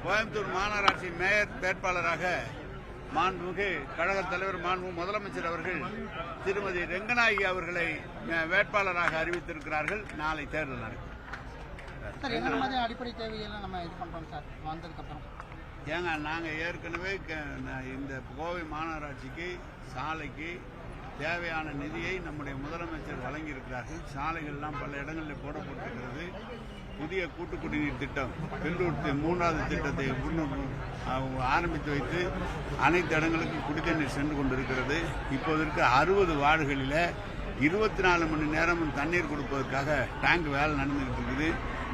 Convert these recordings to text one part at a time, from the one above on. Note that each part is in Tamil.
கோயம்புத்தூர் மாநகராட்சி மேயர் வேட்பாளராக மாண்புமிகு கழக தலைவர் மாண்புமிகு முதலமைச்சர் அவர்கள் திருமதி ரெங்கநாயகி அவர்களை வேட்பாளராக அறிவித்திருக்கிறார்கள். நாளை தேர்தல் நடக்கும். அடிப்படை தேவையெல்லாம் நம்ம இது பண்றோம் சார் வந்ததுக்கு அப்புறம். ஏங்க நாங்கள் ஏற்கனவே இந்த கோவை மாநகராட்சிக்கு சாலைக்கு தேவையான நிதியை நம்முடைய முதலமைச்சர் வழங்கியிருக்கிறார்கள். சாலைகள்லாம் பல இடங்களில் போடப்பட்டிருக்கிறது. புதிய கூட்டு குடிநீர் திட்டம் பெல்லூர் 3வது திட்டத்தை ஆரம்பித்து வைத்து அனைத்து இடங்களுக்கும் குடித்தண்ணீர் சென்று கொண்டிருக்கிறது. இப்போதற்கு 60 வார்டுகளில் 24 மணி நேரமும் தண்ணீர் கொடுப்பதற்காக டேங்க் வேலை நடந்துகிட்டு இருக்குது.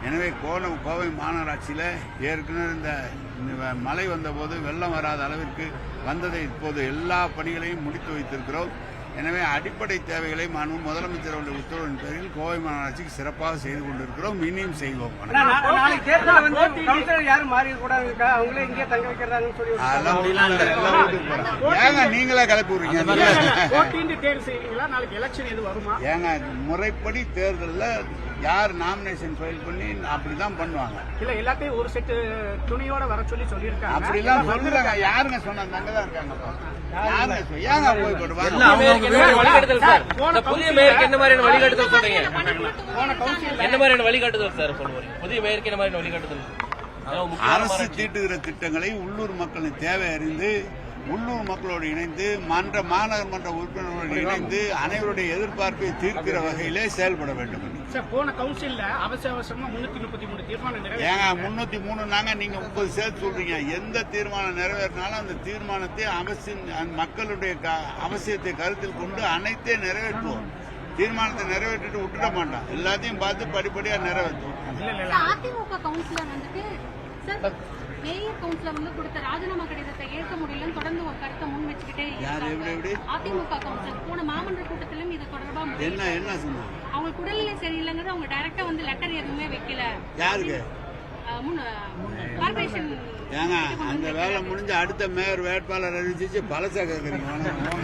எனவே கோவை மாநகராட்சியில் ஏற்கனவே இந்த மழை வந்தபோது வெள்ளம் வராத அளவிற்கு வந்ததை இப்போது எல்லா பணிகளையும் முடித்து வைத்திருக்கிறோம். எனவே அடிப்படை தேவைகளை முதலமைச்சர் அவருடைய உத்தரவின் பேரில் கோவை மாநகராட்சிக்கு சிறப்பாக செய்து கொண்டிருக்கிறோம். இனியும் செய்வோம். ஏங்க நீங்களே கிளப்பி விடுறீங்க? ஏங்க முறைப்படி தேர்தலில் யார் நாமினேஷன் ஃபைல் பண்ணி அப்படிதான் பண்ணுவாங்க. இல்ல எல்லாத்தையும் ஒரு செட்டு துணியோட வர சொல்லியிருக்காங்க. அப்படிலாம் சொல்லுறாங்க. யாருங்க சொன்னாங்க? அங்கதான் இருக்காங்க. ஏங்க போய் போடுவாங்க. புதிய மேயருக்கு என்ன மாதிரியான வழிகாட்டுதல் சொல்றீங்க? என்ன மாதிரியான வழிகாட்டுதல் சார் சொல்லுவாங்க? புதிய மேயருக்கு என்ன மாதிரியான வழிகாட்டுதல்? அரசு தீட்டுகிற திட்டங்களை உள்ளூர் மக்களின் தேவை அறிந்து உள்ளூர் மக்களோடு இணைந்து மாநகர் மன்ற உறுப்பினர்களோடு இணைந்து அனைவருடைய எதிர்பார்ப்பை தீர்க்கிற வகையிலே செயல்பட வேண்டும். போன கவுன்சில்ல அவசரமா 333 தீர்மானம் ஏங்க 303 நீங்க 30 சேர்த்து சொல்றீங்க. எந்த தீர்மானம் நிறைவேறினாலும் அந்த தீர்மானத்தை மக்களுடைய அவசியத்தை கருத்தில் கொண்டு அனைத்தையும் நிறைவேற்றுவோம். தீர்மானத்தை நிறைவேற்றிட்டு விட்டுட மாட்டோம். எல்லாத்தையும் பார்த்து படிப்படியா நிறைவேற்றுவோம். அதிமுக கவுன்சிலர் வந்துட்டு மேயர் கவுன்சிலர் வந்து கொடுத்த ராஜினாமா கடிதத்தை ஏற்க முடியலன்னு தொடர்ந்து ஒரு கருத்தை முன் வச்சுக்கிட்டே அதிமுக கவுன்சிலர் போன மாமன்ற கூட்டத்திலும் இது தொடர்பா என்ன சொன்னாங்க? அவங்க உடல்நிலை சரியில்லைங்கிறது அவங்க டைரக்டா வந்து லெட்டர் எதுவுமே வைக்கல. யாருக்கு? கார்பரேஷன். ஏங்க அந்த வேலை முடிஞ்ச அடுத்த மேயர் வேட்பாளர் அறிவிச்சு பலசா கேக்குறீங்க.